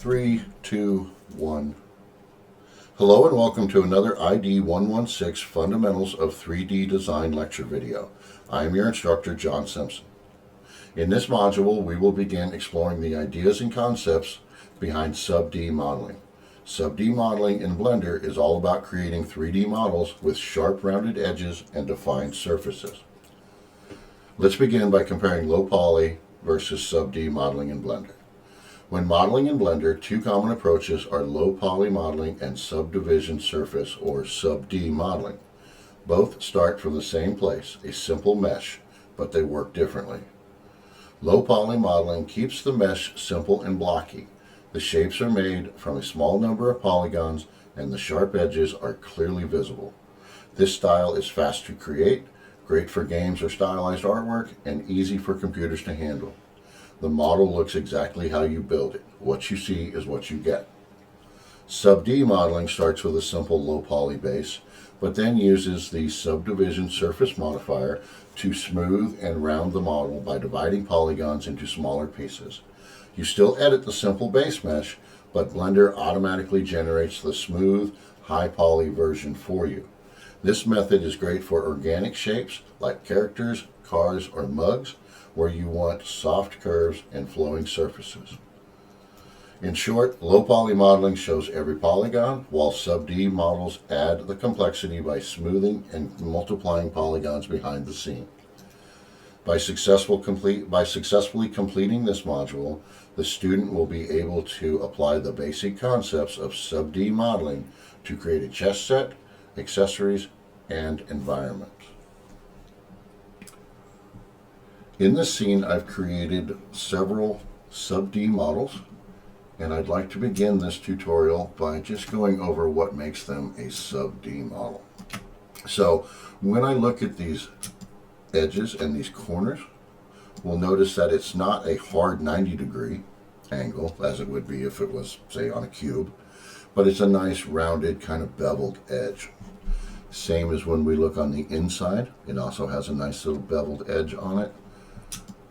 3, 2, 1. Hello and welcome to another ID116 Fundamentals of 3D Design lecture video. I am your instructor, Jon Simpson. In this module, we will begin exploring the ideas and concepts behind sub-D modeling. Sub-D modeling in Blender is all about creating 3D models with sharp rounded edges and defined surfaces. Let's begin by comparing low poly versus sub-D modeling in Blender. When modeling in Blender, two common approaches are low poly modeling and subdivision surface or sub-D modeling. Both start from the same place, a simple mesh, but they work differently. Low poly modeling keeps the mesh simple and blocky. The shapes are made from a small number of polygons and the sharp edges are clearly visible. This style is fast to create, great for games or stylized artwork, and easy for computers to handle. The model looks exactly how you build it. What you see is what you get. Sub-D modeling starts with a simple low poly base, but then uses the subdivision surface modifier to smooth and round the model by dividing polygons into smaller pieces. You still edit the simple base mesh, but Blender automatically generates the smooth, high poly version for you. This method is great for organic shapes like characters, cars, or mugs, where you want soft curves and flowing surfaces. In short, low poly modeling shows every polygon, while sub-D models add the complexity by smoothing and multiplying polygons behind the scene. By successfully completing this module, the student will be able to apply the basic concepts of sub-D modeling to create a chess set, accessories, and environment. In this scene, I've created several sub-D models, and I'd like to begin this tutorial by just going over what makes them a sub-D model. So when I look at these edges and these corners, we'll notice that it's not a hard 90-degree angle as it would be if it was, say, on a cube, but it's a nice rounded kind of beveled edge. Same as when we look on the inside, it also has a nice little beveled edge on it,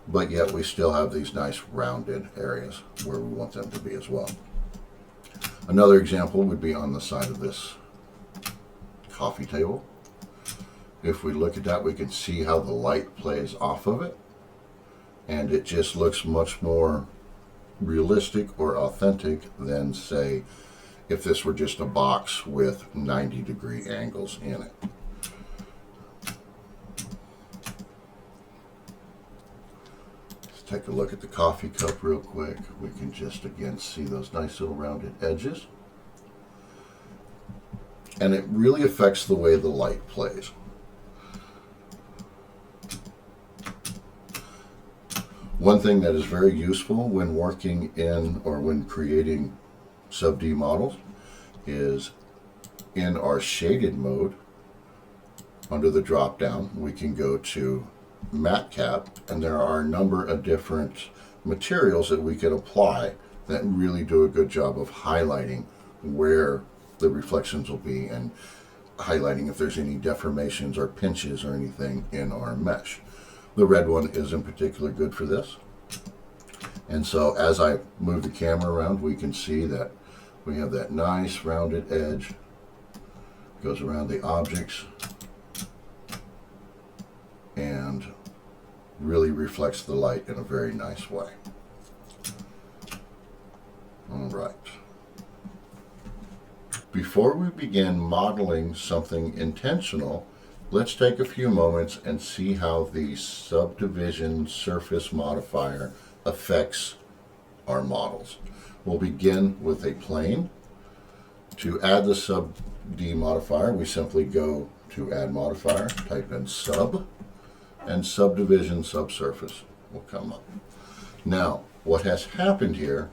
but yet we still have these nice rounded areas where we want them to be as well. Another example would be on the side of this coffee table. If we look at that, we can see how the light plays off of it, and it just looks much more realistic or authentic than, say, if this were just a box with 90-degree angles in it. Take a look at the coffee cup real quick. We can just again see those nice little rounded edges. And it really affects the way the light plays. One thing that is very useful when working in or when creating sub-D models is in our shaded mode, under the drop down, we can go to matte cap, and there are a number of different materials that we can apply that really do a good job of highlighting where the reflections will be and highlighting if there's any deformations or pinches or anything in our mesh. The red one is in particular good for this. And so as I move the camera around, we can see that we have that nice rounded edge, goes around the objects, and really reflects the light in a very nice way. All right. Before we begin modeling something intentional, let's take a few moments and see how the subdivision surface modifier affects our models. We'll begin with a plane. To add the sub-D modifier, we simply go to Add Modifier, type in Sub, and Subdivision Subsurface will come up. Now, what has happened here,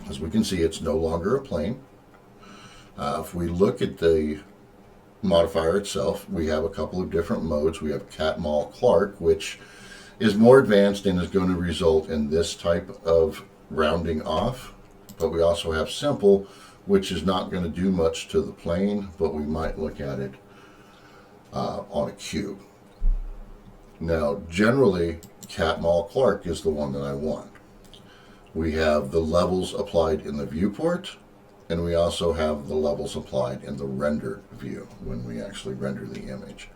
as we can see, it's no longer a plane. If we look at the modifier itself, we have a couple of different modes. We have Cat Mall Clark, which is more advanced and is going to result in this type of rounding off, but we also have Simple, which is not going to do much to the plane, but we might look at it on a cube. Now, generally, Cat Mall Clark is the one that I want. We have the levels applied in the viewport, and we also have the levels applied in the render view when we actually render the image.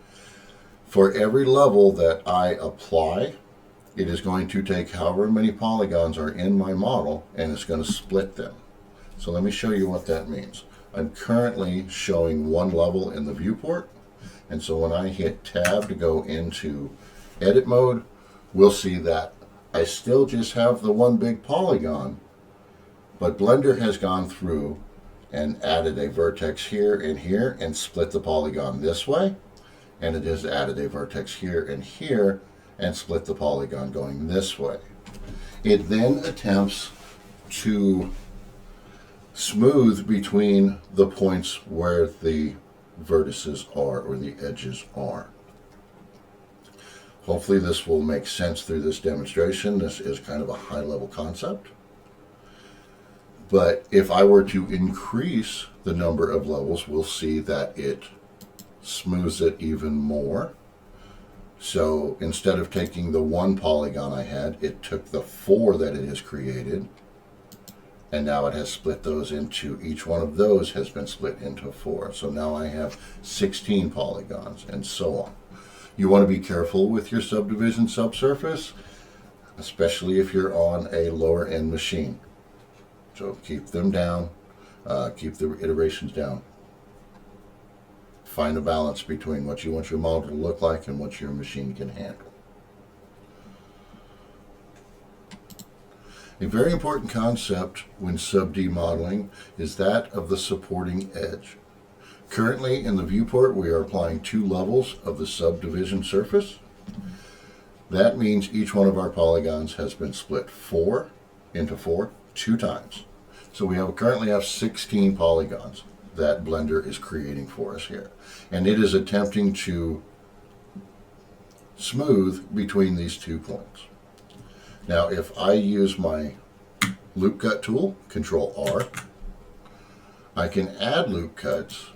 For every level that I apply, it is going to take however many polygons are in my model, and it's going to split them. So let me show you what that means. I'm currently showing one level in the viewport, and so when I hit tab to go into edit mode, we'll see that I still just have the one big polygon, but Blender has gone through and added a vertex here and here and split the polygon this way, and it has added a vertex here and here and split the polygon going this way. It then attempts to smooth between the points where the vertices are or the edges are. Hopefully this will make sense through this demonstration. This is kind of a high-level concept. But if I were to increase the number of levels, we'll see that it smooths it even more. So instead of taking the one polygon I had, it took the 4 that it has created, and now it has split those into, each one of those has been split into 4. So now I have 16 polygons, and so on. You want to be careful with your subdivision subsurface, especially if you're on a lower end machine. So keep them down, keep the iterations down. Find a balance between what you want your model to look like and what your machine can handle. A very important concept when sub-D modeling is that of the supporting edge. Currently in the viewport we are applying 2 levels of the subdivision surface. That means each one of our polygons has been split 4 into 4 2 times. So we currently have 16 polygons that Blender is creating for us here. And it is attempting to smooth between these 2 points. Now if I use my loop cut tool, Control R, I can add loop cuts.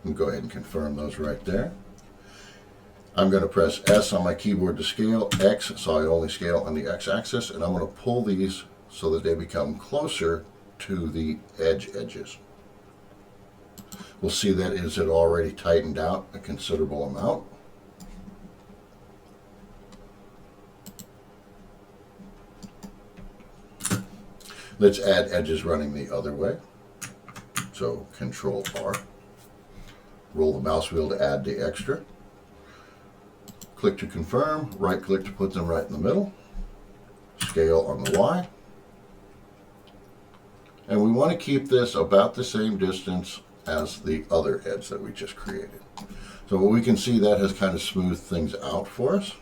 And go ahead and confirm those right there. I'm going to press S on my keyboard to scale, X so I only scale on the X-axis, and I'm going to pull these so that they become closer to the edges. We'll see that it had already tightened out a considerable amount. Let's add edges running the other way. So Control R. Roll the mouse wheel to add the extra. Click to confirm, right click to put them right in the middle. Scale on the Y. And we want to keep this about the same distance as the other edge that we just created. So we can see that has kind of smoothed things out for us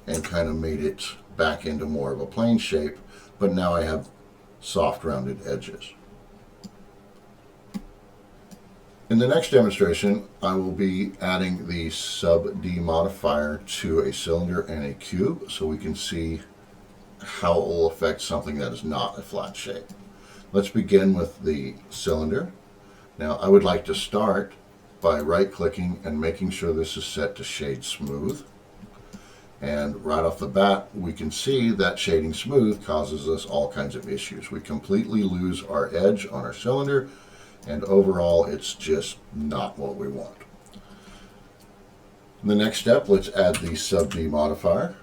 and kind of made it back into more of a plane shape, but now I have soft rounded edges. In the next demonstration, I will be adding the sub-D modifier to a cylinder and a cube so we can see how it will affect something that is not a flat shape. Let's begin with the cylinder. Now I would like to start by right-clicking and making sure this is set to shade smooth. And right off the bat, we can see that shading smooth causes us all kinds of issues. We completely lose our edge on our cylinder, and overall it's just not what we want. In the next step, let's add the sub-D modifier.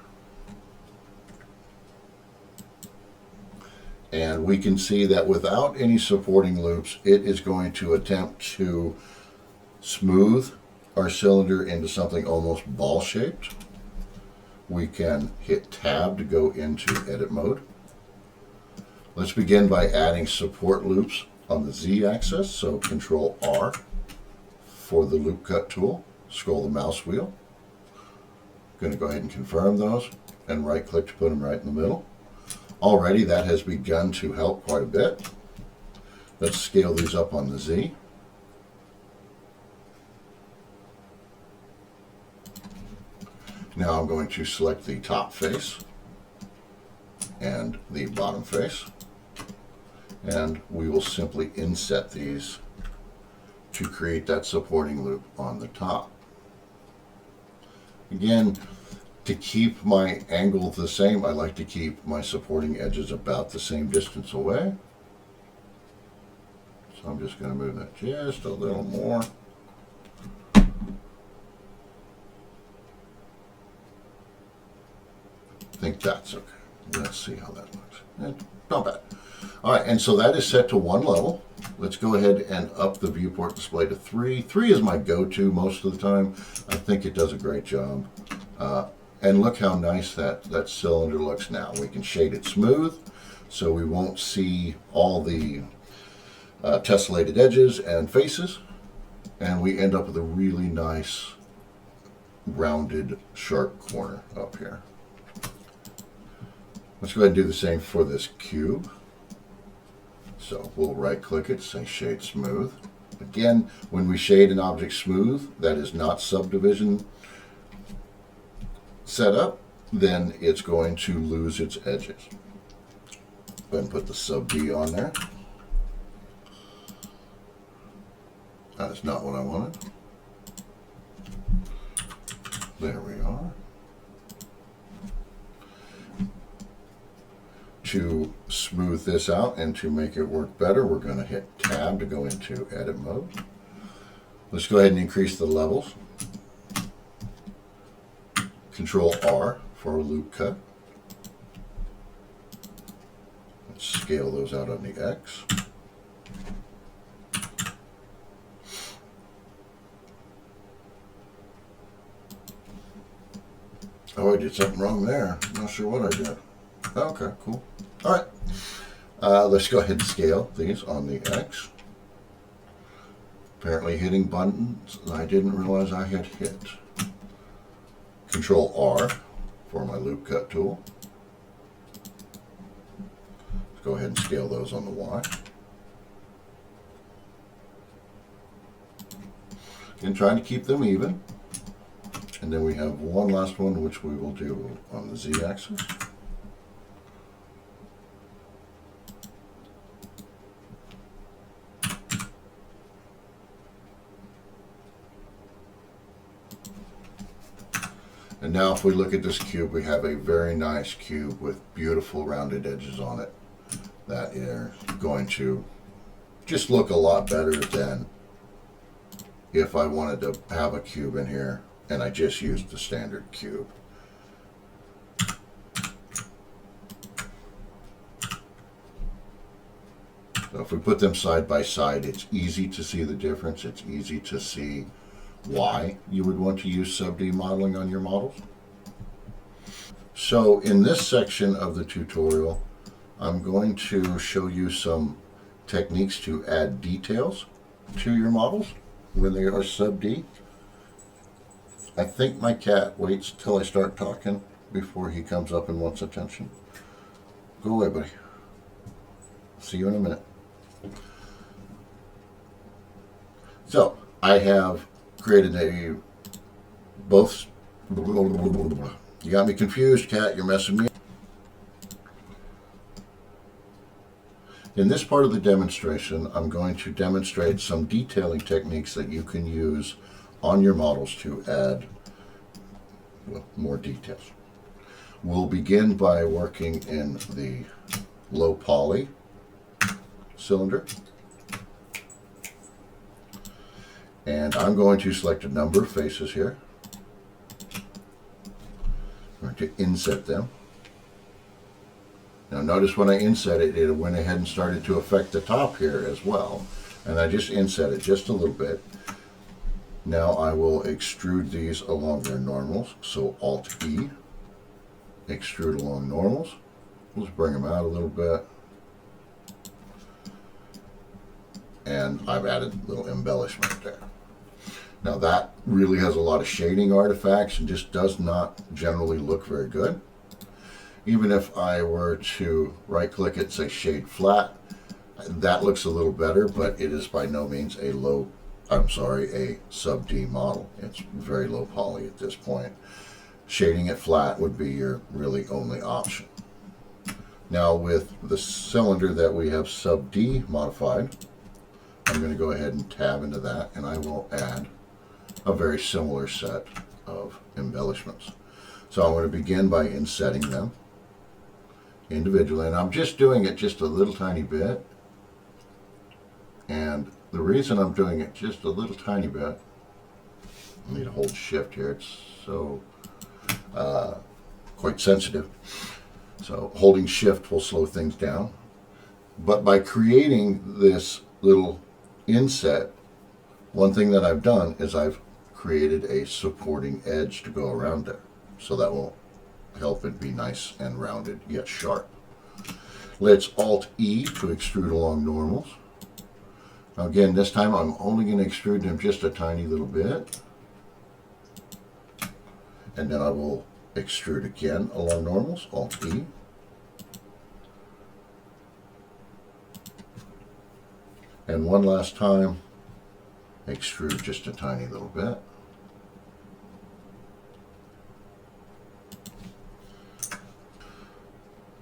And we can see that without any supporting loops, it is going to attempt to smooth our cylinder into something almost ball-shaped. We can hit tab to go into edit mode. Let's begin by adding support loops on the Z-axis, so Control R for the loop cut tool. Scroll the mouse wheel. I'm going to go ahead and confirm those and right click to put them right in the middle. Already that has begun to help quite a bit. Let's scale these up on the Z. Now I'm going to select the top face and the bottom face, and we will simply inset these to create that supporting loop on the top. Again, To keep my angle the same, I like to keep my supporting edges about the same distance away. So I'm just going to move that just a little more. I think that's okay. Let's see how that looks. Not bad. All right, and so that is set to one level. Let's go ahead and up the viewport display to 3. 3 is my go-to most of the time. I think it does a great job. And look how nice that cylinder looks now. We can shade it smooth, so we won't see all the tessellated edges and faces. And we end up with a really nice, rounded, sharp corner up here. Let's go ahead and do the same for this cube. So we'll right-click it, say Shade Smooth. Again, when we shade an object smooth, that is not subdivision set up, then it's going to lose its edges. Go ahead and put the sub D on there. That is not what I wanted. There we are. To smooth this out and to make it work better, we're going to hit Tab to go into edit mode. Let's go ahead and increase the levels. Control R for a loop cut. Let's scale those out on the X. Oh, I did something wrong there. I'm not sure what I did. Okay, cool. All right. Let's go ahead and scale these on the X. Apparently hitting buttons I didn't realize I had hit. Control R for my loop cut tool. Let's go ahead and scale those on the Y. Again, trying to keep them even. And then we have one last one, which we will do on the Z axis. And now if we look at this cube, we have a very nice cube with beautiful rounded edges on it that are going to just look a lot better than if I wanted to have a cube in here and I just used the standard cube. So if we put them side by side, it's easy to see the difference. It's easy to see why you would want to use sub-D modeling on your models. So in this section of the tutorial, I'm going to show you some techniques to add details to your models when they are sub-D. I think my cat waits till I start talking before he comes up and wants attention. Go away, buddy. See you in a minute. So I have created a both. You got me confused, cat. You're messing me up. In this part of the demonstration, I'm going to demonstrate some detailing techniques that you can use on your models to add more details. We'll begin by working in the low poly cylinder. And I'm going to select a number of faces here. I'm going to inset them. Now notice when I inset it, it went ahead and started to affect the top here as well. And I just inset it just a little bit. Now I will extrude these along their normals. So Alt-E, extrude along normals. Let's bring them out a little bit. And I've added a little embellishment there. Now that really has a lot of shading artifacts and just does not generally look very good. Even if I were to right click it, say shade flat, that looks a little better, but it is by no means a sub-D model. It's very low poly at this point. Shading it flat would be your really only option. Now with the cylinder that we have sub-D modified, I'm going to go ahead and tab into that, and I will add a very similar set of embellishments. So I'm going to begin by insetting them individually, and I'm just doing it just a little tiny bit. And the reason I'm doing it just a little tiny bit, I need to hold shift here, it's so quite sensitive. So holding shift will slow things down. But by creating this little inset, one thing that I've done is I've created a supporting edge to go around it. So that will help it be nice and rounded yet sharp. Let's Alt-E to extrude along normals. Now again, this time I'm only going to extrude them just a tiny little bit. And then I will extrude again along normals, Alt-E. And one last time, extrude just a tiny little bit.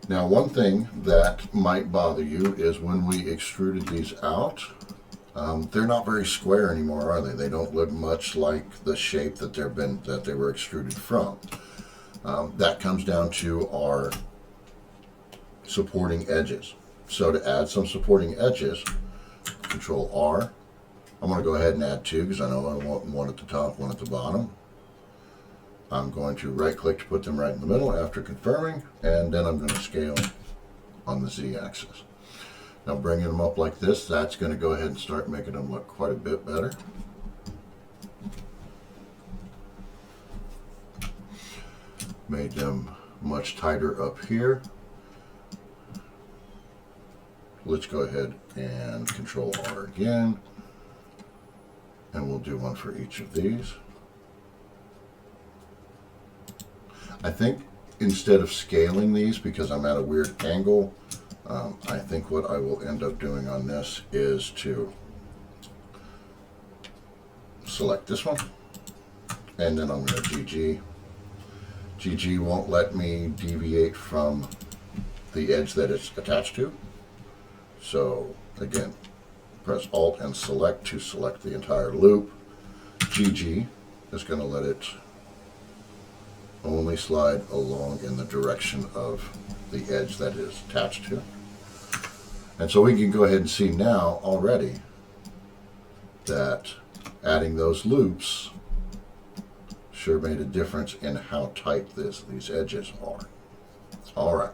Now one thing that might bother you is when we extruded these out, they're not very square anymore, are they? They don't look much like the shape that they were extruded from. That comes down to our supporting edges. So to add some supporting edges, Control R. I'm going to go ahead and add two because I know I want one at the top, one at the bottom. I'm going to right click to put them right in the middle after confirming, and then I'm going to scale on the Z axis. Now bringing them up like this, that's going to go ahead and start making them look quite a bit better. Made them much tighter up here. Let's go ahead and Control R again, and we'll do one for each of these. I think instead of scaling these, because I'm at a weird angle, I think what I will end up doing on this is to select this one, and then I'm going to GG. GG won't let me deviate from the edge that it's attached to. So again, press Alt and Select to select the entire loop. GG is going to let it only slide along in the direction of the edge that it is attached to. And so we can go ahead and see now already that adding those loops sure made a difference in how tight these edges are. All right.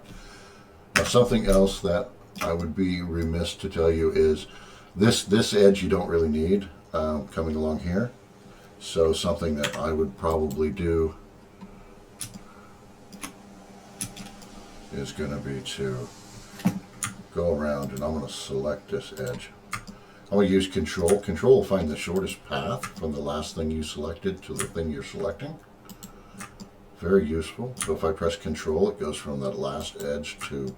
Now something else that I would be remiss to tell you is this edge you don't really need coming along here. So something that I would probably do is going to be to go around, and I'm going to select this edge. I'm going to use Control. Control will find the shortest path from the last thing you selected to the thing you're selecting. Very useful. So if I press Control, it goes from that last edge to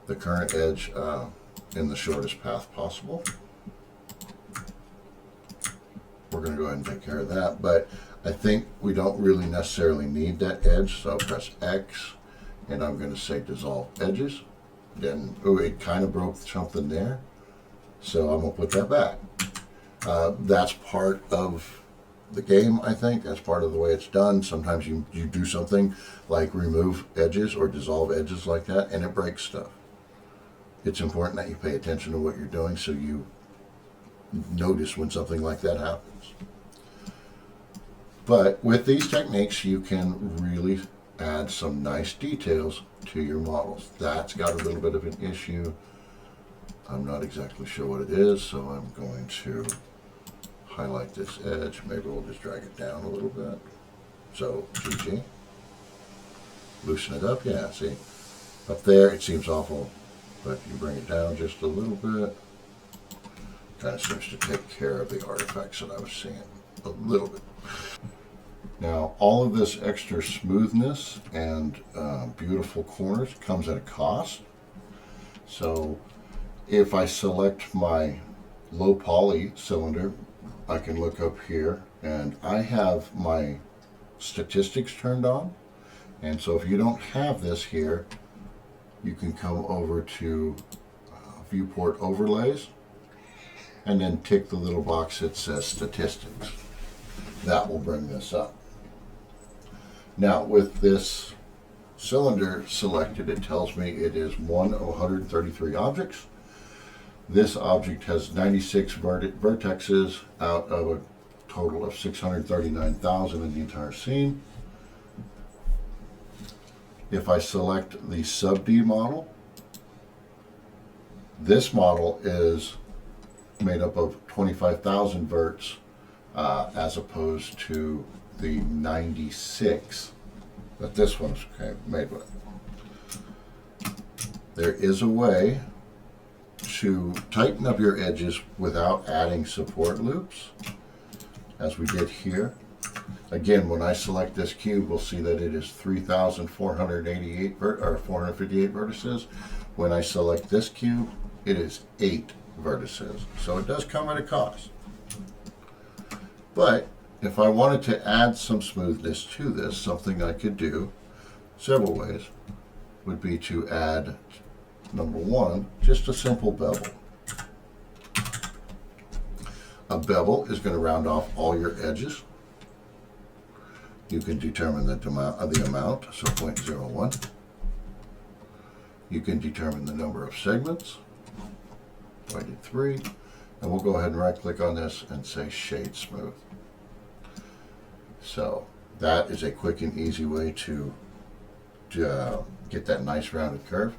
the current edge in the shortest path possible. We're going to go ahead and take care of that, but I think we don't really necessarily need that edge, so I'll press X, and I'm going to say Dissolve Edges. Then, oh, it kind of broke something there, so I'm going to put that back. That's part of the game, I think. That's part of the way it's done. Sometimes you do something like remove edges or dissolve edges like that, and it breaks stuff. It's important that you pay attention to what you're doing so you notice when something like that happens. But with these techniques, you can really add some nice details to your models. That's got a little bit of an issue. I'm not exactly sure what it is, so I'm going to highlight this edge. Maybe we'll just drag it down a little bit. So, GG. Loosen it up. Yeah, see? Up there, it seems awful, but you bring it down just a little bit. Kind of seems to take care of the artifacts that I was seeing a little bit. Now, all of this extra smoothness and beautiful corners comes at a cost. So if I select my low poly cylinder, I can look up here and I have my statistics turned on. And so if you don't have this here, you can come over to viewport overlays and then tick the little box that says statistics. That will bring this up. Now with this cylinder selected, it tells me it is one of 133 objects. This object has 96 vertexes out of a total of 639,000 in the entire scene. If I select the Sub-D model, this model is made up of 25,000 verts as opposed to the 96 that this one's made with. There is a way to tighten up your edges without adding support loops, as we did here. Again, when I select this cube, we'll see that it is 3,488 or 458 vertices. When I select this cube, it is 8 vertices. So it does come at a cost. But if I wanted to add some smoothness to this, something I could do several ways would be to add, number one, just a simple bevel. A bevel is going to round off all your edges. You can determine the amount, so 0.01. You can determine the number of segments. So I did 3. And we'll go ahead and right click on this and say Shade Smooth. So that is a quick and easy way to get that nice rounded curve.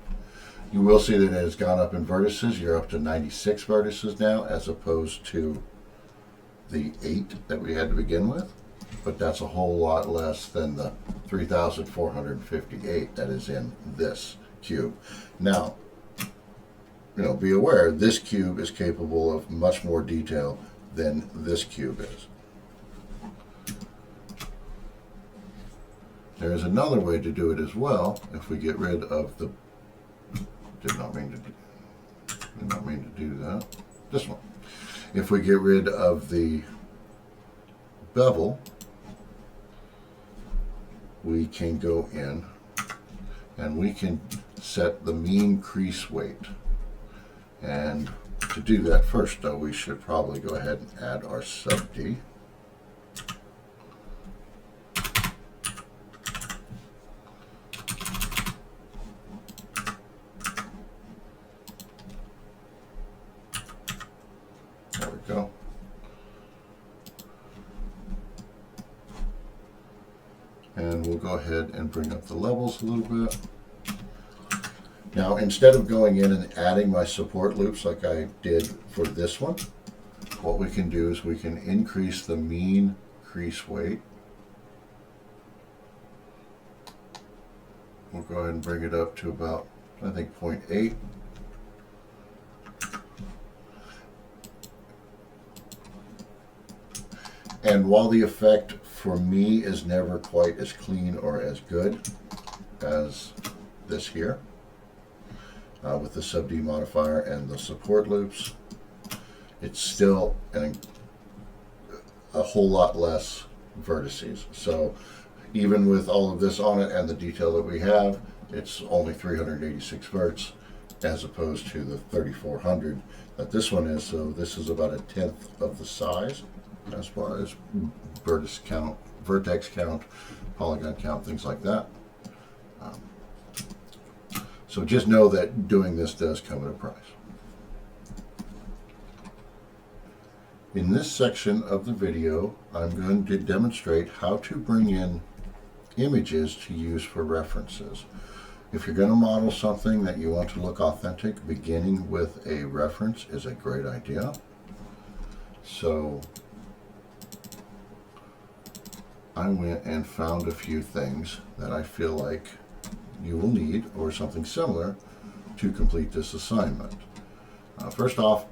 You will see that it has gone up in vertices. You're up to 96 vertices now, as opposed to the 8 that we had to begin with. But that's a whole lot less than the 3,458 that is in this cube. Now, be aware, this cube is capable of much more detail than this cube is. There is another way to do it as well. If we get rid of the, did not mean to do that. This one. If we get rid of the bevel, we can go in and we can set the mean crease weight. And to do that first, though, we should probably go ahead and add our Sub-D. There we go. And we'll go ahead and bring up the levels a little bit. Now, instead of going in and adding my support loops like I did for this one, what we can do is we can increase the mean crease weight. We'll go ahead and bring it up to about, I think, 0.8. And while the effect for me is never quite as clean or as good as this here, with the Sub-D modifier and the support loops, it's still a whole lot less vertices. So even with all of this on it and the detail that we have, it's only 386 verts as opposed to the 3,400 that this one is. So this is about 1/10 of the size as far as vertex count, polygon count, things like that. So just know that doing this does come at a price. In this section of the video, I'm going to demonstrate how to bring in images to use for references. If you're going to model something that you want to look authentic, beginning with a reference is a great idea. So I went and found a few things that I feel like you will need, or something similar, to complete this assignment. First off,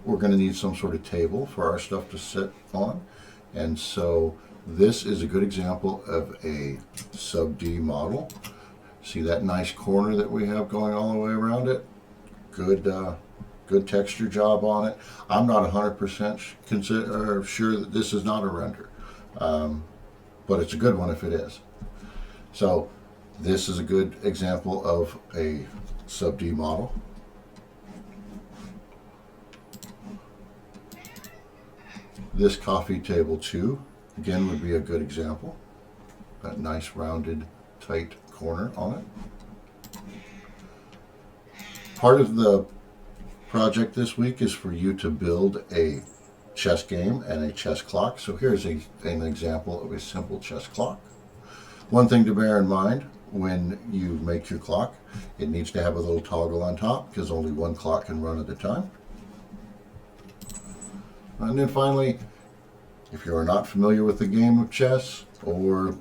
we're going to need some sort of table for our stuff to sit on, and so this is a good example of a Sub-D model. See that nice corner that we have going all the way around it? Good texture job on it. I'm not 100% sure that this is not a render, but it's a good one if it is. So this is a good example of a Sub-D model. This coffee table too, again, would be a good example that nice rounded tight corner on it. Part of the project this week is for you to build a chess game and a chess clock. So here's an example of a simple chess clock. One thing to bear in mind when you make your clock, it needs to have a little toggle on top because only one clock can run at a time. And then finally, if you are not familiar with the game of chess, or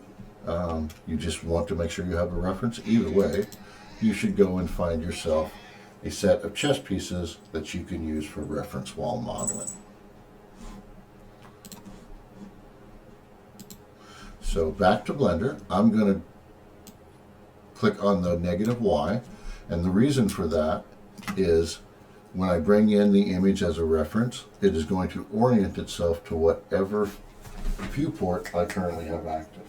you just want to make sure you have a reference, either way, you should go and find yourself a set of chess pieces that you can use for reference while modeling. So back to Blender, I'm going to click on the -Y, and the reason for that is when I bring in the image as a reference, it is going to orient itself to whatever viewport I currently have active.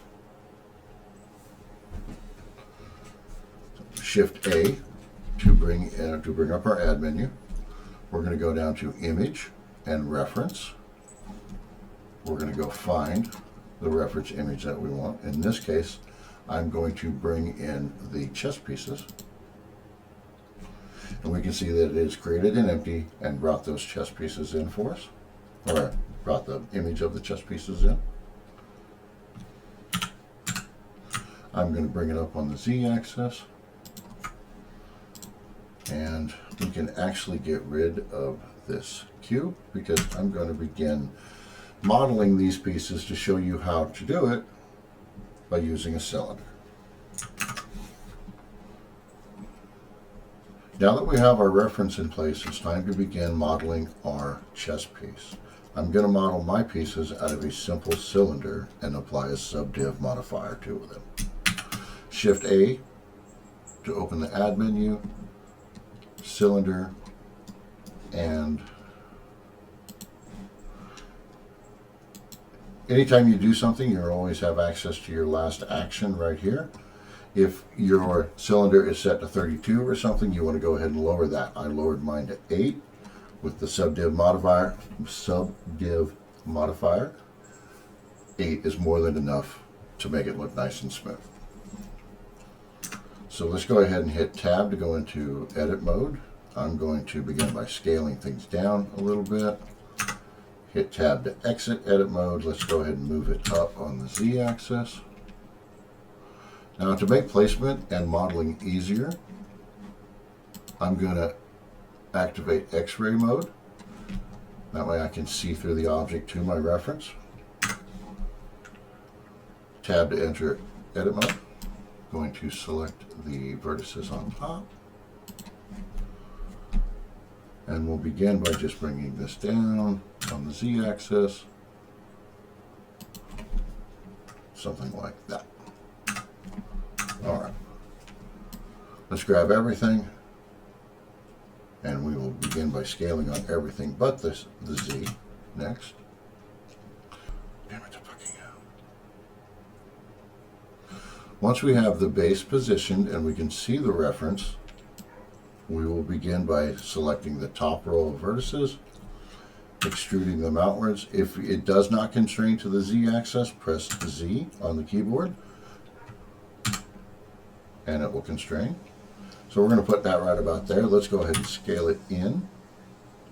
Shift A to bring up our add menu. We're going to go down to Image and Reference. We're going to go find the reference image that we want. In this case, I'm going to bring in the chess pieces. And we can see that it has created an empty and brought those chess pieces in for us, or brought the image of the chess pieces in. I'm going to bring it up on the Z-axis, and we can actually get rid of this cube because I'm going to begin modeling these pieces to show you how to do it by using a cylinder. Now that we have our reference in place, it's time to begin modeling our chess piece. I'm going to model my pieces out of a simple cylinder and apply a subdiv modifier to them. Shift A to open the add menu, cylinder, and anytime you do something, you always have access to your last action right here. If your cylinder is set to 32 or something, you want to go ahead and lower that. I lowered mine to 8 with the subdiv modifier. 8 is more than enough to make it look nice and smooth. So let's go ahead and hit Tab to go into edit mode. I'm going to begin by scaling things down a little bit. Hit Tab to exit edit mode. Let's go ahead and move it up on the Z-axis. Now to make placement and modeling easier, I'm going to activate X-ray mode. That way I can see through the object to my reference. Tab to enter edit mode. Going to select the vertices on top. And we'll begin by just bringing this down on the Z-axis. Something like that. All right. Let's grab everything. And we will begin by scaling on everything but the Z next. Damn it, fucking hell. Once we have the base positioned and we can see the reference, we will begin by selecting the top row of vertices, extruding them outwards. If it does not constrain to the Z-axis, press Z on the keyboard, and it will constrain. So we're going to put that right about there. Let's go ahead and scale it in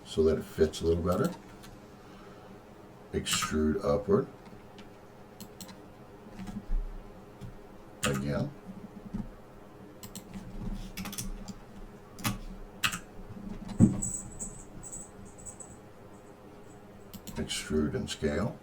so that it fits a little better. Extrude upward. Again. Extrude and scale.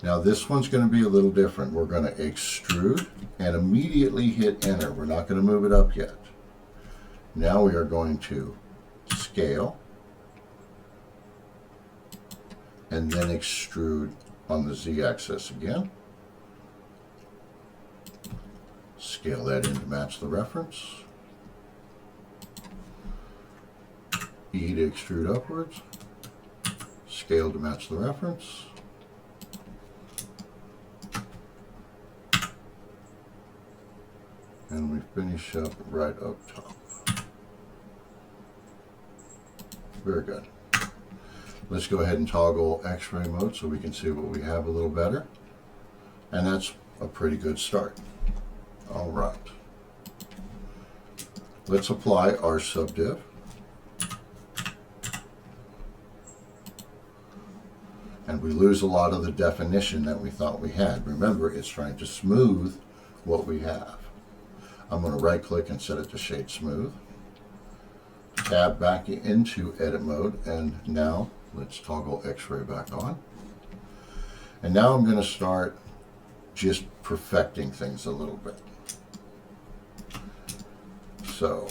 Now this one's going to be a little different. We're going to extrude and immediately hit enter. We're not going to move it up yet. Now we are going to scale and then extrude on the Z-axis again. Scale that in to match the reference. E to extrude upwards. Scale to match the reference. And we finish up right up top. Very good. Let's go ahead and toggle X-ray mode so we can see what we have a little better. And that's a pretty good start. All right. Let's apply our subdiv. And we lose a lot of the definition that we thought we had. Remember, it's trying to smooth what we have. I'm going to right click and set it to shade smooth. Tab back into edit mode, and now let's toggle X-ray back on. And now I'm going to start just perfecting things a little bit. So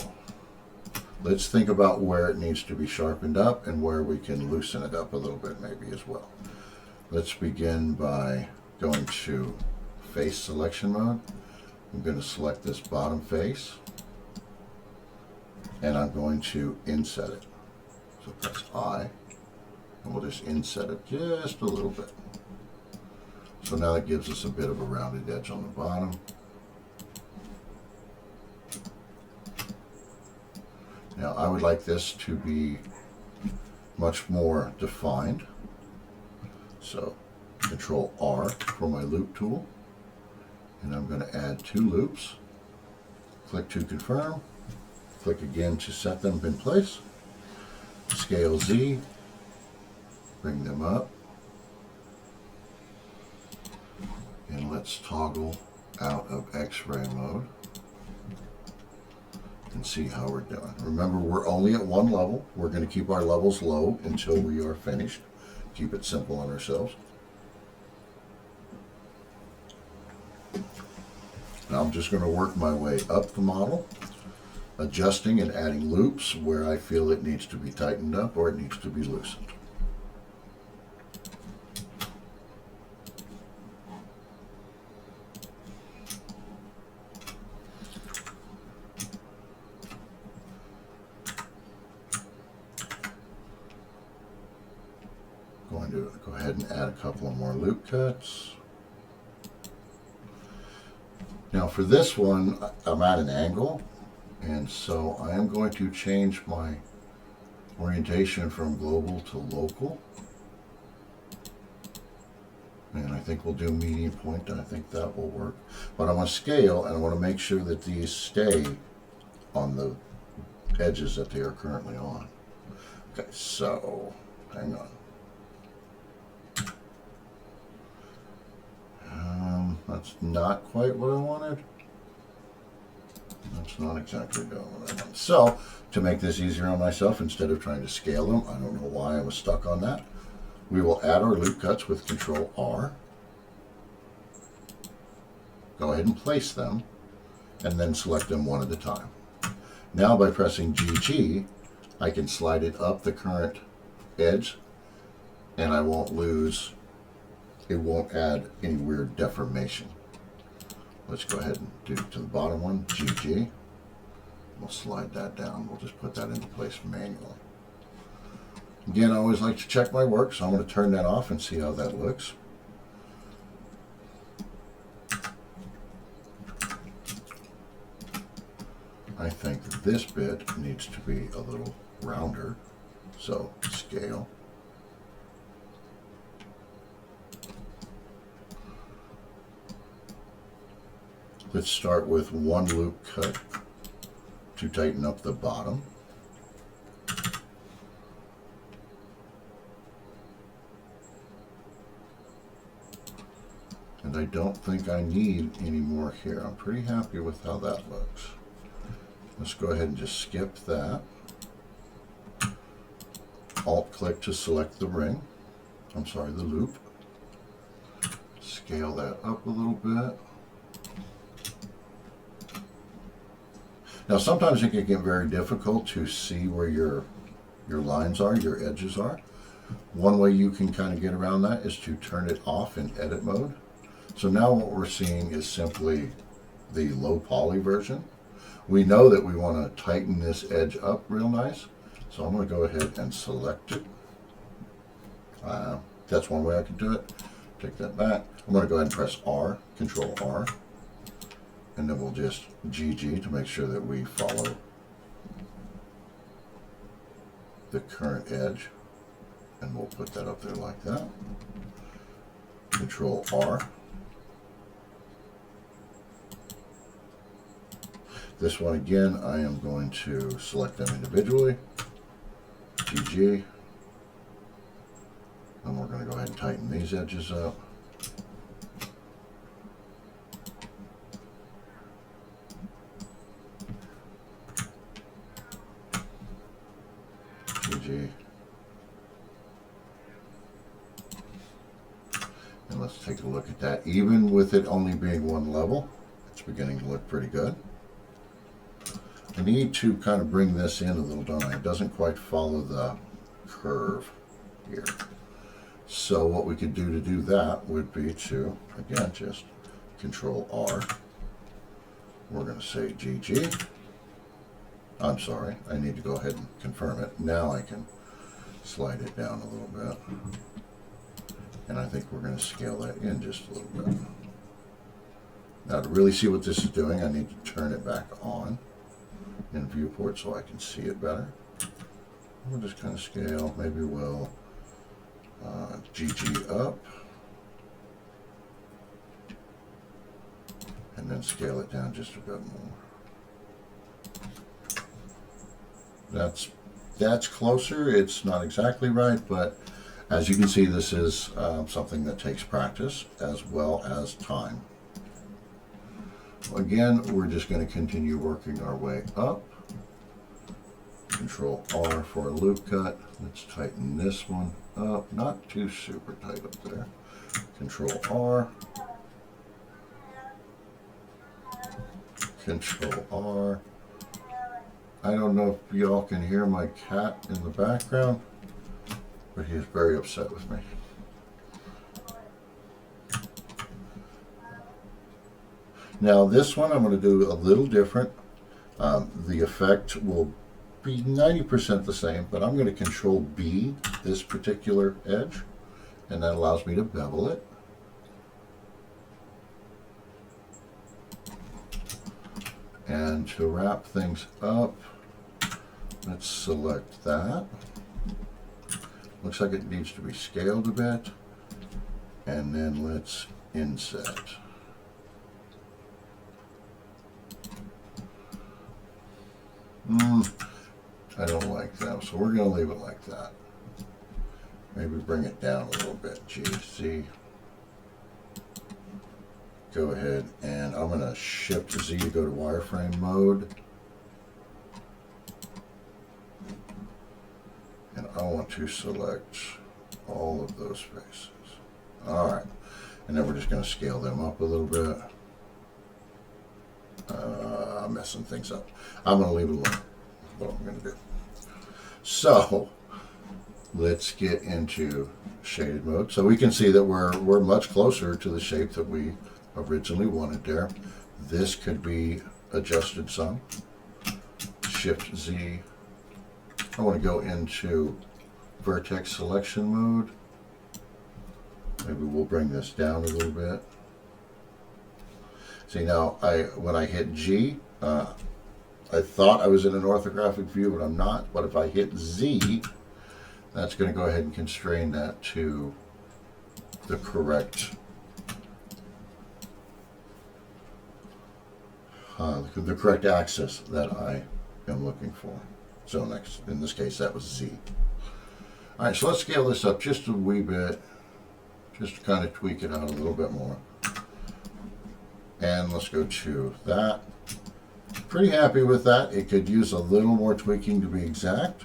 let's think about where it needs to be sharpened up and where we can loosen it up a little bit maybe as well. Let's begin by going to face selection mode. I'm going to select this bottom face, and I'm going to inset it. So press I, and we'll just inset it just a little bit. So now that gives us a bit of a rounded edge on the bottom. Now I would like this to be much more defined. So Control R for my loop tool, and I'm going to add 2 loops. Click to confirm, click again to set them in place. Scale Z, bring them up, and let's toggle out of X-ray mode and see how we're doing. Remember, we're only at 1 level. We're going to keep our levels low until we are finished. Keep it simple on ourselves. Now I'm just going to work my way up the model, adjusting and adding loops where I feel it needs to be tightened up or it needs to be loosened. Going to go ahead and add a couple of more loop cuts. Now for this one, I'm at an angle, and so I am going to change my orientation from global to local. And I think we'll do median point, and I think that will work. But I want to scale, and I want to make sure that these stay on the edges that they are currently on. Okay, so hang on. That's not quite what I wanted. That's not exactly doing what I wanted. So, to make this easier on myself, instead of trying to scale them, I don't know why I was stuck on that, we will add our loop cuts with Control R. Go ahead and place them, and then select them one at a time. Now by pressing GG, I can slide it up the current edge, and I won't lose, it won't add any weird deformation. Let's go ahead and do it to the bottom one, GG. We'll slide that down. We'll just put that into place manually. Again, I always like to check my work, so I'm going to turn that off and see how that looks. I think this bit needs to be a little rounder, so scale. Let's start with 1 loop cut to tighten up the bottom. And I don't think I need any more here. I'm pretty happy with how that looks. Let's go ahead and just skip that. Alt click to select the ring. I'm sorry, the loop. Scale that up a little bit. Now sometimes it can get very difficult to see where your lines are, your edges are. One way you can kind of get around that is to turn it off in edit mode. So now what we're seeing is simply the low poly version. We know that we want to tighten this edge up real nice. So I'm going to go ahead and select it. That's one way I can do it. Take that back. I'm going to go ahead and press R, Control R. And then we'll just GG to make sure that we follow the current edge, and we'll put that up there like that. Control R. This one again, I am going to select them individually. GG. And we're going to go ahead and tighten these edges up. GG. And let's take a look at that. Even with it only being one level, it's beginning to look pretty good. I need to kind of bring this in a little, don't I? It doesn't quite follow the curve here. So what we could do to do that would be to, again, just Control R. We're going to say GG. I'm sorry, I need to go ahead and confirm it. Now I can slide it down a little bit. And I think we're going to scale that in just a little bit. Now to really see what this is doing, I need to turn it back on in viewport so I can see it better. We'll just kind of scale. Maybe we'll GG up and then scale it down just a bit more. That's closer. It's not exactly right, but as you can see, this is something that takes practice as well as time. Again, we're just going to continue working our way up. Control R for a loop cut. Let's tighten this one up. Not too super tight up there. Control R. Control R. I don't know if y'all can hear my cat in the background, but he's very upset with me. Now this one I'm going to do a little different. The effect will be 90% the same, but I'm going to Control B this particular edge, and that allows me to bevel it. And to wrap things up, let's select that. Looks like it needs to be scaled a bit. And then let's inset. I don't like that, so we're going to leave it like that. Maybe bring it down a little bit. GC. Go ahead and I'm going to Shift Z to go to wireframe mode. And I want to select all of those faces. Alright. And then we're just going to scale them up a little bit. I'm messing things up. I'm going to leave it alone. What I'm going to do. So let's get into shaded mode. So we can see that we're much closer to the shape that we originally wanted there. This could be adjusted some. Shift Z. I want to go into vertex selection mode. Maybe we'll bring this down a little bit. See now, when I hit G, I thought I was in an orthographic view, but I'm not. But if I hit Z, that's going to go ahead and constrain that to the correct axis that I am looking for. So next, in this case, that was Z. All right, so let's scale this up just a wee bit, just to kind of tweak it out a little bit more. And let's go to that. Pretty happy with that. It could use a little more tweaking to be exact,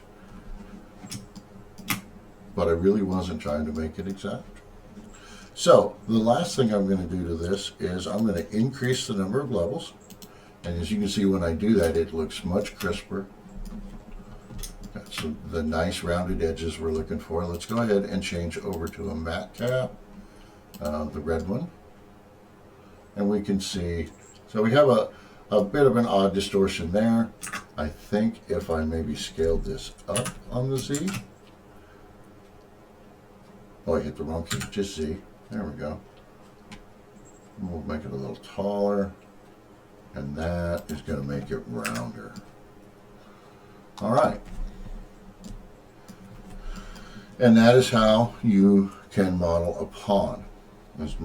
but I really wasn't trying to make it exact. So the last thing I'm going to do to this is I'm going to increase the number of levels. And as you can see, when I do that, it looks much crisper. Got the nice rounded edges we're looking for. Let's go ahead and change over to a matte cap, the red one. And we can see, so we have a bit of an odd distortion there. I think if I maybe scaled this up on the Z. Oh, I hit the wrong key, just Z. There we go. And we'll make it a little taller. And that is going to make it rounder. All right. And that is how you can model a pond. It's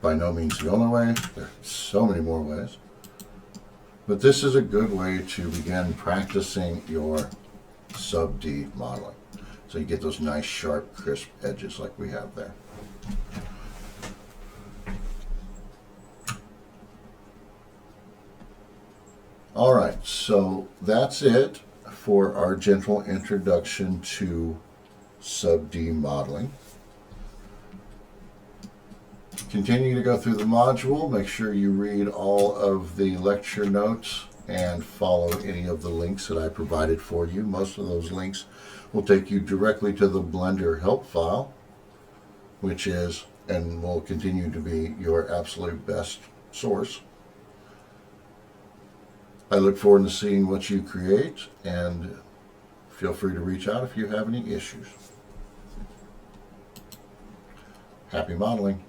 by no means the only way. There are so many more ways. But this is a good way to begin practicing your sub-D modeling. So you get those nice, sharp, crisp edges like we have there. All right, so that's it for our gentle introduction to sub-D modeling. Continue to go through the module. Make sure you read all of the lecture notes and follow any of the links that I provided for you. Most of those links will take you directly to the Blender help file, which is and will continue to be your absolute best source. I look forward to seeing what you create, and feel free to reach out if you have any issues. Happy modeling.